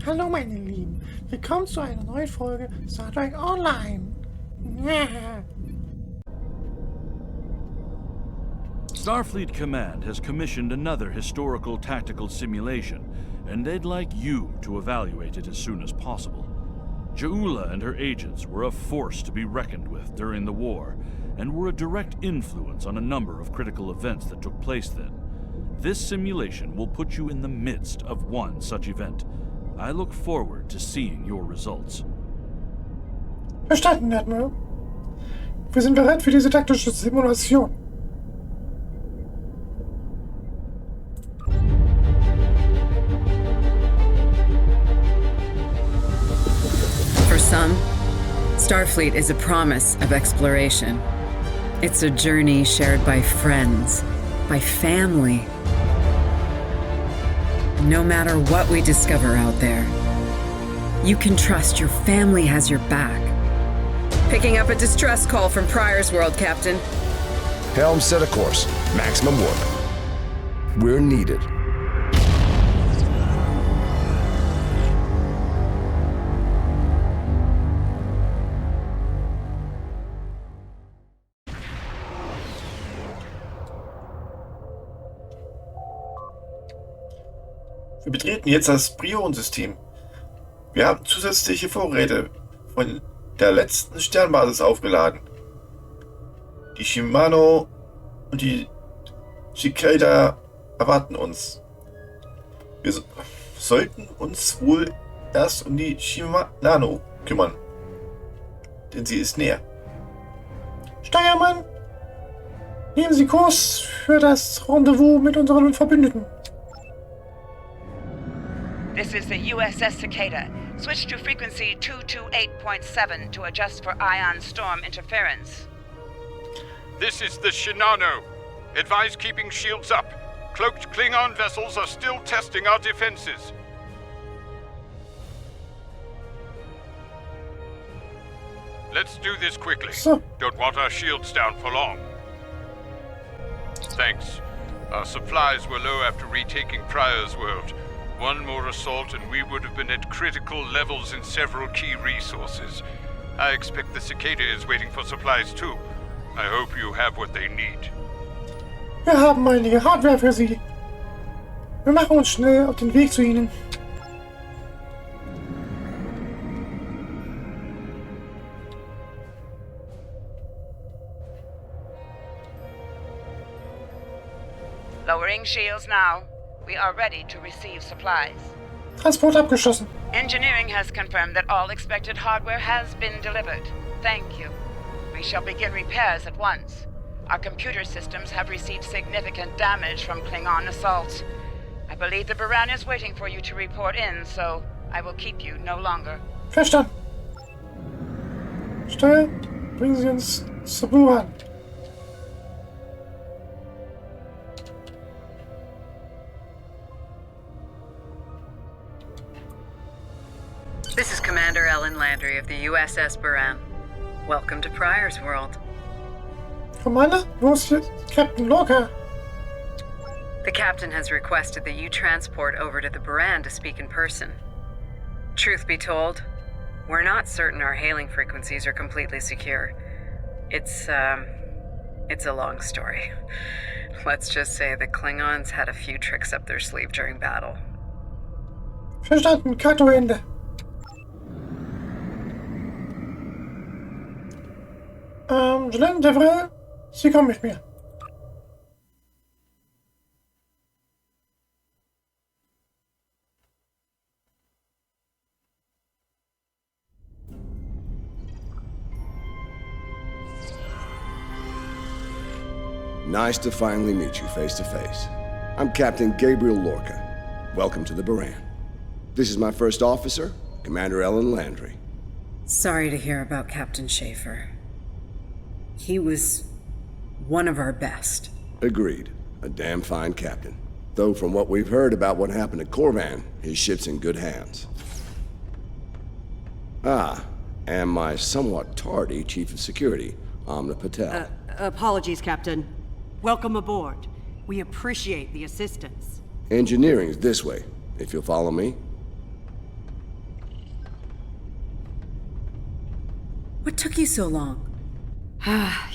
Hallo meine Lieben, willkommen zu einer neuen Folge Star Trek Online. Ja. Starfleet Command has commissioned another historical tactical simulation, and they'd like you to evaluate it as soon as possible. Ja'ula and her agents were a force to be reckoned with during the war, and were a direct influence on a number of critical events that took place then. This simulation will put you in the midst of one such event. I look forward to seeing your results. Verstanden, Admiral. Wir sind bereit für diese taktische Simulation. For some, Starfleet is a promise of exploration. It's a journey shared by friends, by family. No matter what we discover out there, you can trust your family has your back. Picking up a distress call from Pryor's World, Captain. Helm set a course. Maximum warp. We're needed. Wir betreten jetzt das Prionsystem. Wir haben zusätzliche Vorräte von der letzten Sternbasis aufgeladen. Die Shimano und die Cicada erwarten uns. Wir sollten uns wohl erst um die Shimano kümmern, denn sie ist näher. Steuermann, nehmen Sie Kurs für das Rendezvous mit unseren Verbündeten. This is the USS Cicada. Switch to frequency 228.7 to adjust for ion storm interference. This is the Shinano. Advise keeping shields up. Cloaked Klingon vessels are still testing our defenses. Let's do this quickly. Don't want our shields down for long. Thanks. Our supplies were low after retaking Pryor's World. One more assault and we would have been at critical levels in several key resources. I expect the Cicada is waiting for supplies too. I hope you have what they need. Wir haben einige Hardware für Sie. Wir machen uns schnell auf den Weg zu Ihnen. Lowering shields now. We are ready to receive supplies. Transport abgeschlossen. Engineering has confirmed that all expected hardware has been delivered. Thank you. We shall begin repairs at once. Our computer systems have received significant damage from Klingon assaults. I believe the Baran is waiting for you to report in, so I will keep you no longer. Verstanden. Steuer, bringen Sie uns zur Buran. This is Commander Ellen Landry of the USS Baran. Welcome to Pryor's World. Commander, wo ist Captain Lorca? The captain has requested that you transport over to the Baran to speak in person. Truth be told, we're not certain our hailing frequencies are completely secure. It's a long story. Let's just say the Klingons had a few tricks up their sleeve during battle. Verstanden, Kato Ende. Julien Devre, Sie kommen mit mir. Nice to finally meet you face to face. I'm Captain Gabriel Lorca. Welcome to the Baran. This is my first officer, Commander Ellen Landry. Sorry to hear about Captain Schaefer. He was one of our best. Agreed. A damn fine captain. Though from what we've heard about what happened at Corvan, his ship's in good hands. Ah, and my somewhat tardy Chief of Security, Amna Patel. Apologies, Captain. Welcome aboard. We appreciate the assistance. Engineering's this way, if you'll follow me. What took you so long?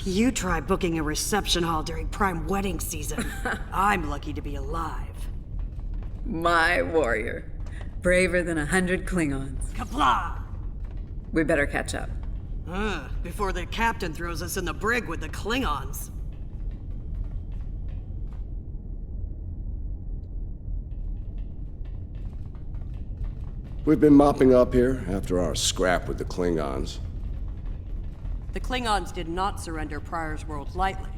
You try booking a reception hall during prime wedding season. I'm lucky to be alive. My warrior. Braver than 100 Klingons. Kapla! We better catch up. Before the captain throws us in the brig with the Klingons. We've been mopping up here after our scrap with the Klingons. The Klingons did not surrender Pryor's world lightly.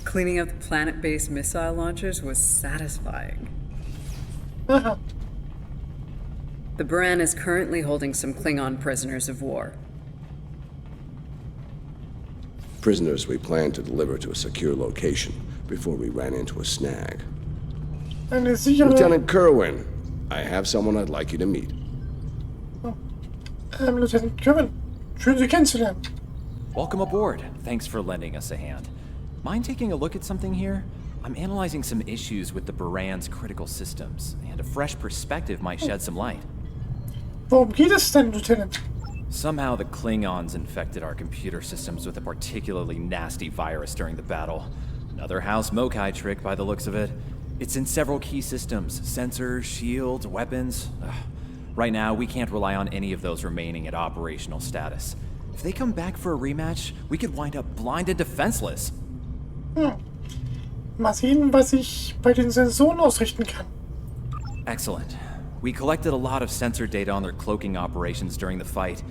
Cleaning up the planet-based missile launchers was satisfying. Aha. The Baran is currently holding some Klingon prisoners of war. Prisoners we planned to deliver to a secure location before we ran into a snag. Eine sichere... Lieutenant Kerwin, I have someone I'd like you to meet. Lieutenant Kerwin. Schön, Sie kennenzulernen. Welcome aboard. Thanks for lending us a hand. Mind taking a look at something here? I'm analyzing some issues with the Baran's critical systems, and a fresh perspective might shed some light. Worum geht es denn, Lieutenant? Somehow the Klingons infected our computer systems with a particularly nasty virus during the battle. Another House Mokai trick by the looks of it. It's in several key systems, sensors, shields, weapons. Right now, we can't rely on any of those remaining at operational status. If they come back for a rematch, we could wind up blind and defenseless. Mal sehen, was ich bei den Sensoren ausrichten kann. Excellent. We collected a lot of sensor data on their cloaking operations during the fight.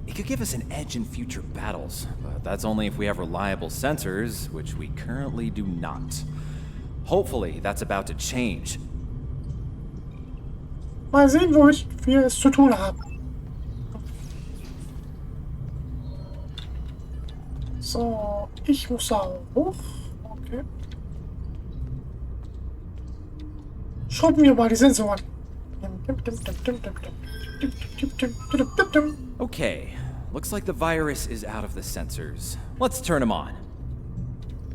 It could give us an edge in future battles, but that's only if we have reliable sensors, which we currently do not. Hopefully, that's about to change. Mal sehen, womit wir es zu tun haben. So, ich muss da hoch. Okay. Schrauben wir mal die Sensoren. Okay, looks like the virus is out of the sensors. Let's turn them on.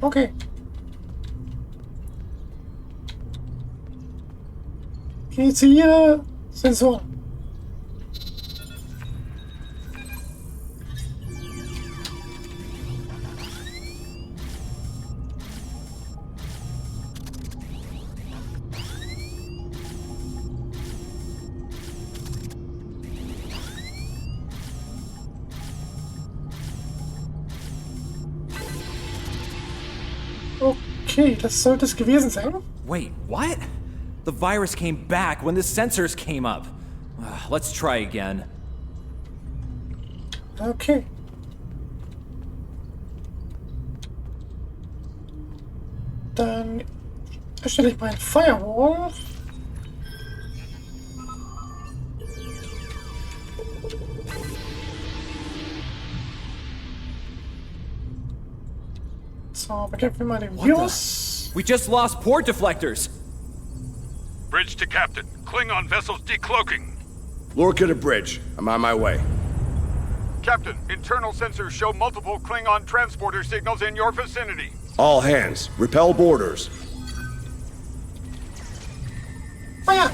Okay. Initiiere Sensoren. Okay, das sollte es gewesen sein. Wait, what? The virus came back when the sensors came up. Let's try again. Okay. Dann erstelle ich mein Firewall. So, bekämpfen wir mal den Virus. We just lost port deflectors. Bridge to Captain. Klingon vessels decloaking. Lorca to bridge. I'm on my way. Captain, internal sensors show multiple Klingon transporter signals in your vicinity. All hands, repel boarders. Feuer!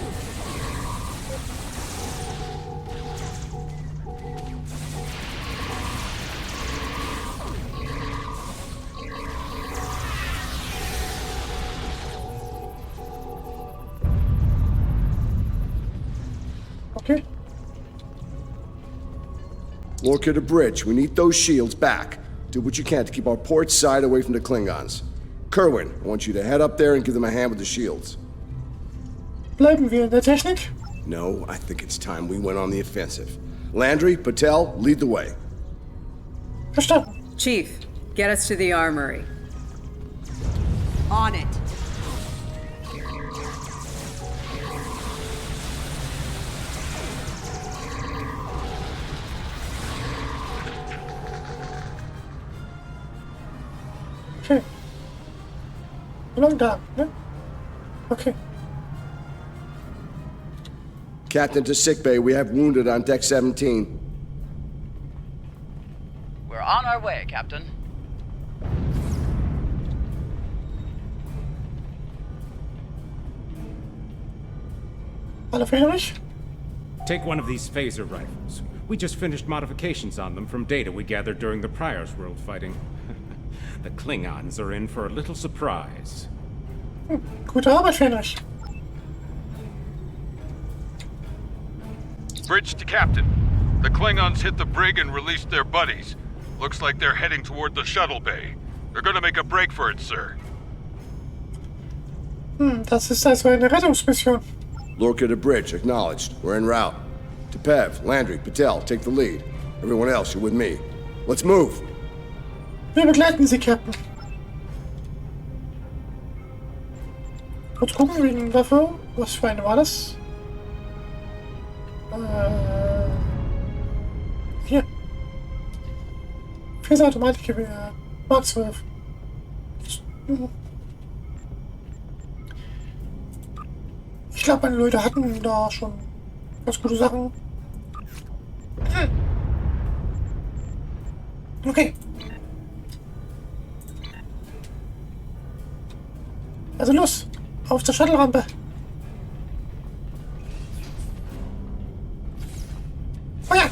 Okay. Lorca to bridge. We need those shields back. Do what you can to keep our port side away from the Klingons. Kerwin, I want you to head up there and give them a hand with the shields. Bleiben wir in der Technik? No, I think it's time we went on the offensive. Landry, Patel, lead the way. Verstanden. Chief, get us to the armory. On it. Okay. Lang da, ne? Okay. Captain to sickbay. We have wounded on deck 17. We're on our way, Captain. Alle fertig? Take one of these phaser rifles. We just finished modifications on them from data we gathered during the Prior's World fighting. The Klingons are in for a little surprise. Gute Arbeit, Fenrich. Bridge to Captain. The Klingons hit the brig and released their buddies. Looks like they're heading toward the shuttle bay. They're gonna make a break for it, sir. Das ist also eine Rettungsmission. Lorca to bridge, acknowledged. We're en route. Tepev, Landry, Patel, take the lead. Everyone else, you're with me. Let's move. Wir begleiten Sie, Captain. Kurz gucken wegen dafür. Was für eine war das? Hier. Fäser Automatikgewehr. Mark 12. Ich glaube, meine Leute hatten da schon ganz gute Sachen. Okay. Also los, auf zur Shuttle-Rampe. Feuer!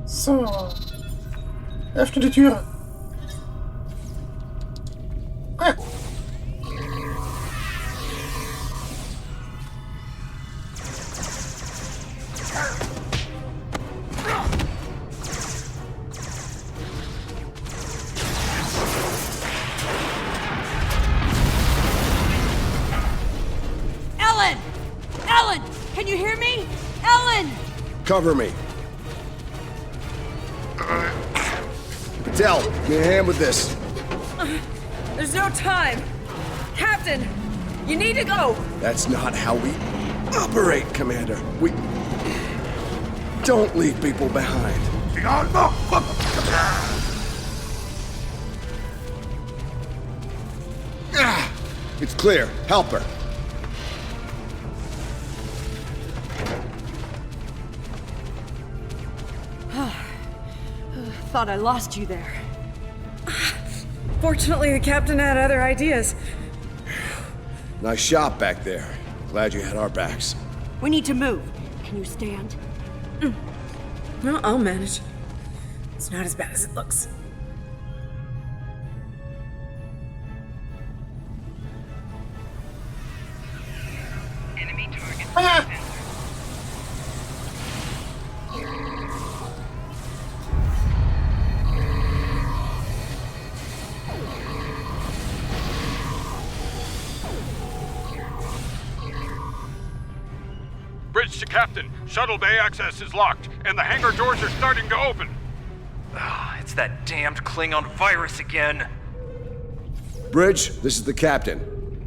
So. Öffne die Türe. Ah. Ellen! Ellen! Can you hear me? Ellen! Cover me. Patel, give me a hand with this. There's no time. Captain, you need to go. That's not how we operate, Commander. We don't leave people behind. It's clear. Help her. Thought I lost you there. Fortunately, the captain had other ideas. Nice shot back there. Glad you had our backs. We need to move. Can you stand? Well, I'll manage. It's not as bad as it looks. Enemy target. Ah. Bridge to Captain. Shuttle bay access is locked, and the hangar doors are starting to open. It's that damned Klingon virus again. Bridge, this is the captain.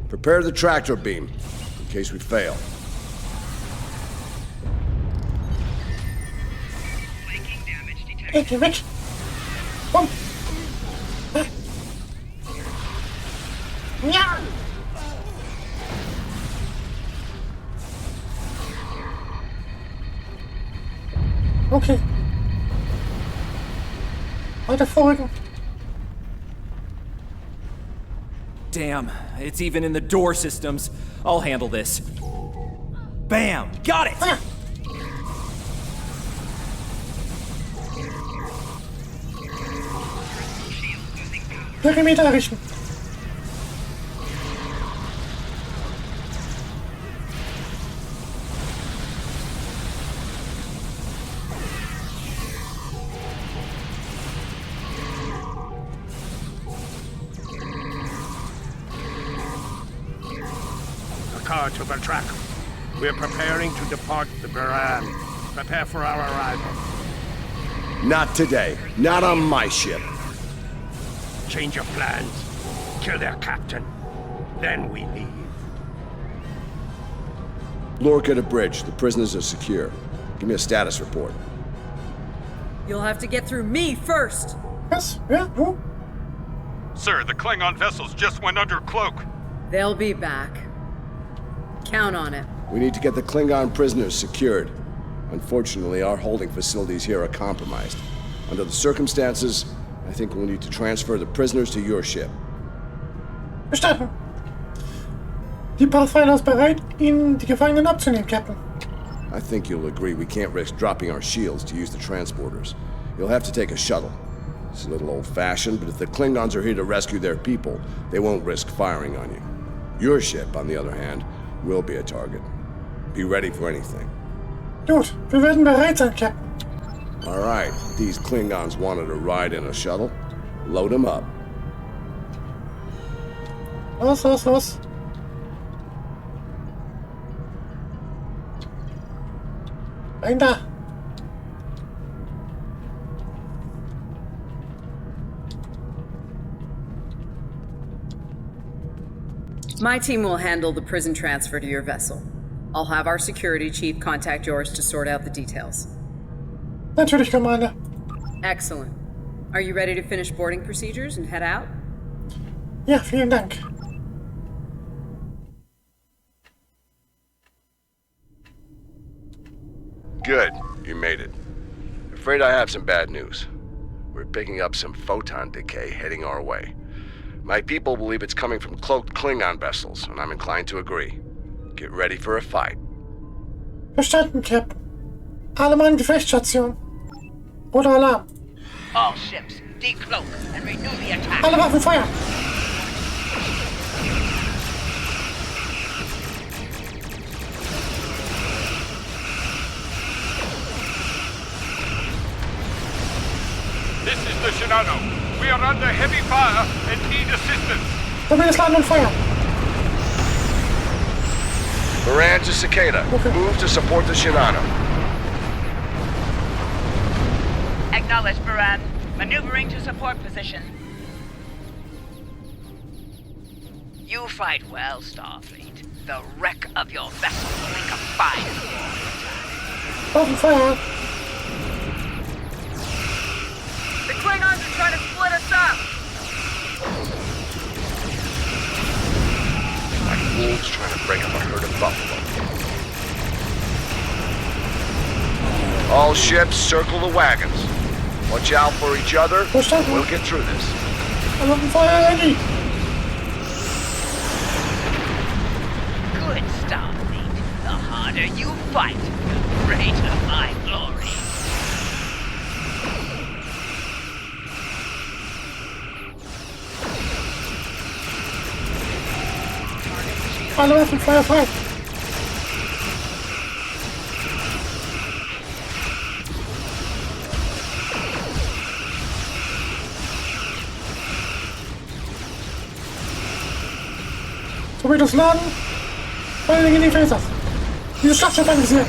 Prepare the tractor beam, in case we fail. Geh weg. Komm. Ja. Okay. Weiter vorrücken. Damn, it's even in the door systems. I'll handle this. Bam! Got it! Ah. Perimeter errichten. Car to the track. We're preparing to depart the Baran. Prepare for our arrival. Not today. Not on my ship. Change of plans. Kill their captain. Then we leave. Lorca to bridge. The prisoners are secure. Give me a status report. You'll have to get through me first. Was? Ja, wo? Sir, the Klingon vessels just went under cloak. They'll be back. Count on it. We need to get the Klingon prisoners secured. Unfortunately, our holding facilities here are compromised. Under the circumstances, I think we'll need to transfer the prisoners to your ship. Verstanden. Die Pathfinder ist bereit, Ihnen die Gefangenen abzunehmen, Captain. I think you'll agree we can't risk dropping our shields to use the transporters. You'll have to take a shuttle. It's a little old-fashioned, but if the Klingons are here to rescue their people, they won't risk firing on you. Your ship, on the other hand, will be a target. Be ready for anything. Gut, wir werden bereit sein, Captain. All right, these Klingons wanted a ride in a shuttle. Load them up. Los, los, los. Rein da. My team will handle the prison transfer to your vessel. I'll have our security chief contact yours to sort out the details. Natürlich, Commander. Excellent. Are you ready to finish boarding procedures and head out? Ja, vielen Dank. Good, you made it. Afraid I have some bad news. We're picking up some photon decay heading our way. My people believe it's coming from cloaked Klingon vessels, and I'm inclined to agree. Get ready for a fight. Verstanden, Captain. Alle Mann Gefechtsstation. Oder Alarm. All ships, decloak and renew the attack. Alle Waffen feuern. This is the Shinano. We are under heavy fire and need assistance. Mobiles Laden und Feuer. Moran to Cicada. Okay. Move to support the Shinano. Acknowledge, Baran. Maneuvering to support position. You fight well, Starfleet. The wreck of your vessel will make a fire. Waffen Feuer. The Klingons are trying to split us up! Like wolves trying to break up a herd of buffalo. All ships, circle the wagons. Watch out for each other. We'll get through this. Alle Waffen Feuer, ready. Good, Starfleet. The harder you fight, the greater my glory. Alle Waffen Feuer frei. Torpedos laden. Feuer gegen die Phasers. Dieses Schlachtschiff anvisiert.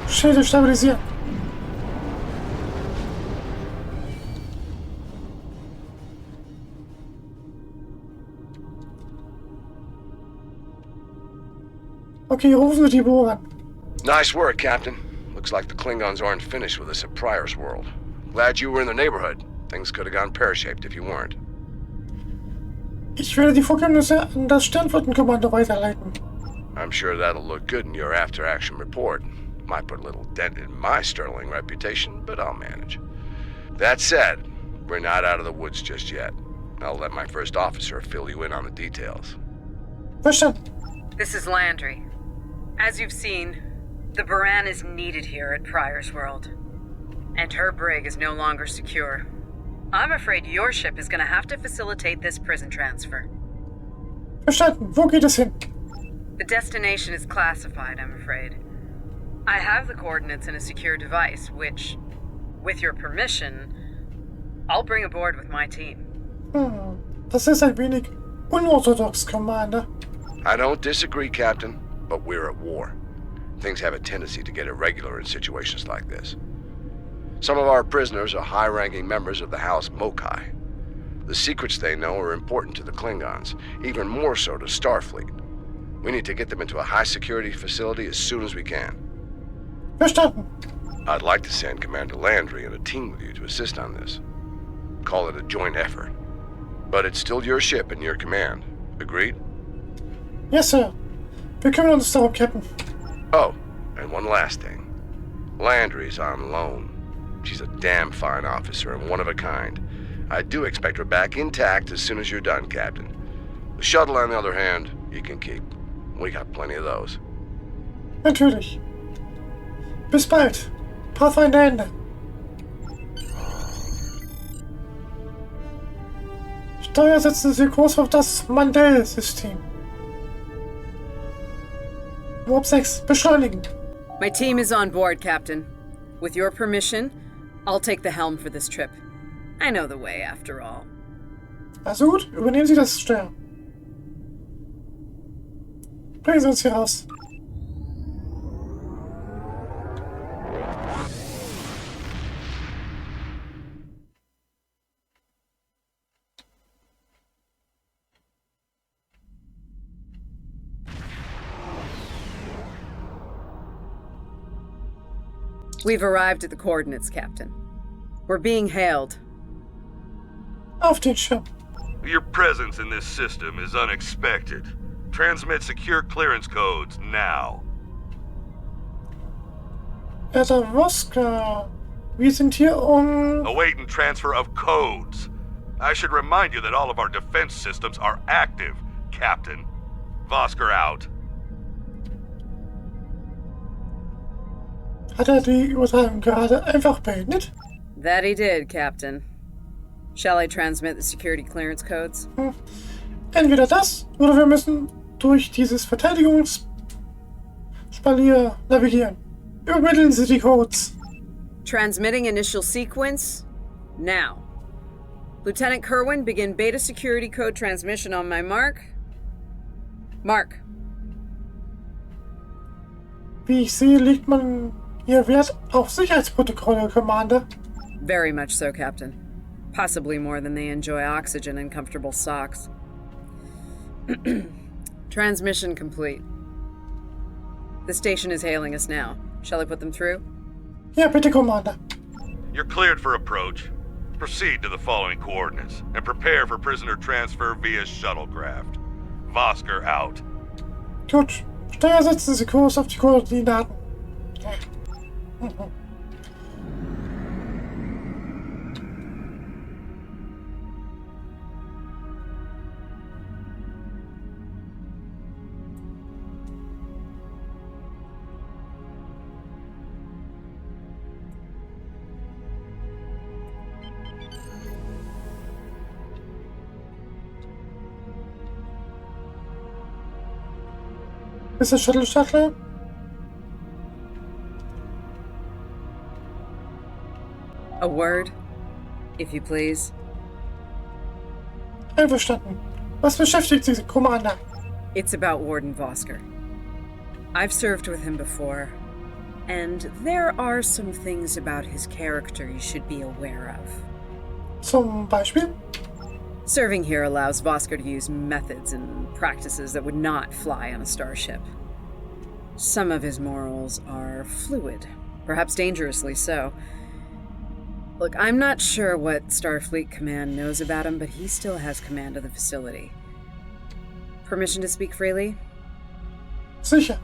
Schilde stabilisieren. Okay, rufen wir die Bohrer an. Nice work, Captain. Looks like the Klingons aren't finished with us at Pryor's World. Glad you were in the neighborhood. Things could have gone pear-shaped if you weren't. Ich werde die Vorkommnisse an das Sternflottenkommando weiterleiten. I'm sure that'll look good in your after-action report. Might put a little dent in my sterling reputation, but I'll manage. That said, we're not out of the woods just yet. I'll let my first officer fill you in on the details. Verstanden. This is Landry. As you've seen, the Baran is needed here at Pryor's World. And her brig is no longer secure. I'm afraid your ship is gonna have to facilitate this prison transfer. Verstanden. Wo geht es hin? The destination is classified, I'm afraid. I have the coordinates in a secure device, which, with your permission, I'll bring aboard with my team. Das ist ein wenig unorthodox, Commander. I don't disagree, Captain, but we're at war. Things have a tendency to get irregular in situations like this. Some of our prisoners are high-ranking members of the House Mokai. The secrets they know are important to the Klingons, even more so to Starfleet. We need to get them into a high-security facility as soon as we can. Verstanden. I'd like to send Commander Landry and a team with you to assist on this. Call it a joint effort. But it's still your ship and your command. Agreed? Yes, sir. Wir kümmern uns darum, Captain. Oh, and one last thing. Landry's on loan. She's a damn fine officer and one of a kind. I do expect her back intact as soon as you're done, Captain. The shuttle, on the other hand, you can keep. We got plenty of those. Natürlich. Bis bald. Pathfinder Ende. Steuer setzen Sie Kurs auf das Mandel-System. Warp 6. Beschleunigen. My team is on board, Captain. With your permission, I'll take the helm for this trip. I know the way, after all. Also gut, übernehmen Sie das Steuer. Bringen Sie uns hier raus. We've arrived at the coordinates, Captain. We're being hailed. Auf den Schirm. Your presence in this system is unexpected. Transmit secure clearance codes now. Herr Voska, wir sind hier Awaiting transfer of codes. I should remind you that all of our defense systems are active, Captain. Vosker out. Hat die Übertragung gerade einfach beendet? That he did, Captain. Shall I transmit the security clearance codes? Entweder das, oder wir müssen durch dieses Verteidigungsspalier navigieren. Übermitteln Sie die Codes. Transmitting initial sequence, now. Lieutenant Kerwin, begin beta security code transmission on my mark. Mark. Wie ich sehe, legt man hier Wert auf Sicherheitsprotokolle, Commander. Very much so, Captain. Possibly more than they enjoy oxygen and comfortable socks. Transmission complete. The station is hailing us now. Shall I put them through? Ja, bitte, Commander. You're cleared for approach. Proceed to the following coordinates and prepare for prisoner transfer via shuttlecraft. Vosker out. Gut. Steuer setzen Sie Kurs auf die Koordinaten. Ist der Shuttle-Shuttle? A word, if you please. Einverstanden. Was beschäftigt Sie, Commander? It's about Warden Vosker. I've served with him before, and there are some things about his character you should be aware of. Zum Beispiel? Serving here allows Vosker to use methods and practices that would not fly on a starship. Some of his morals are fluid, perhaps dangerously so. Look, I'm not sure what Starfleet Command knows about him, but he still has command of the facility. Permission to speak freely? Sicher.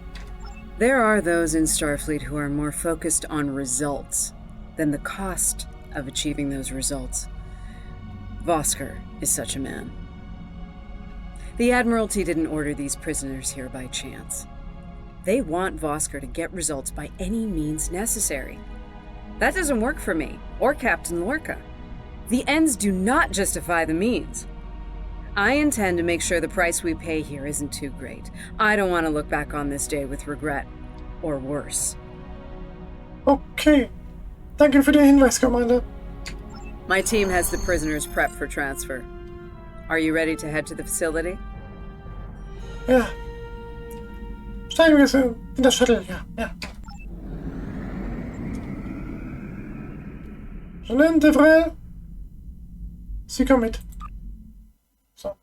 There are those in Starfleet who are more focused on results than the cost of achieving those results. Vosker is such a man. The Admiralty didn't order these prisoners here by chance. They want Vosker to get results by any means necessary. That doesn't work for me, or Captain Lorca. The ends do not justify the means. I intend to make sure the price we pay here isn't too great. I don't want to look back on this day with regret, or worse. Okay. Danke für den Hinweis, Commander. My team has the prisoners prepped for transfer. Are you ready to head to the facility? Ja, Steigen wir jetzt in das Shuttle, ja, ja. Jeanette Devrel, Sie kommen mit. So.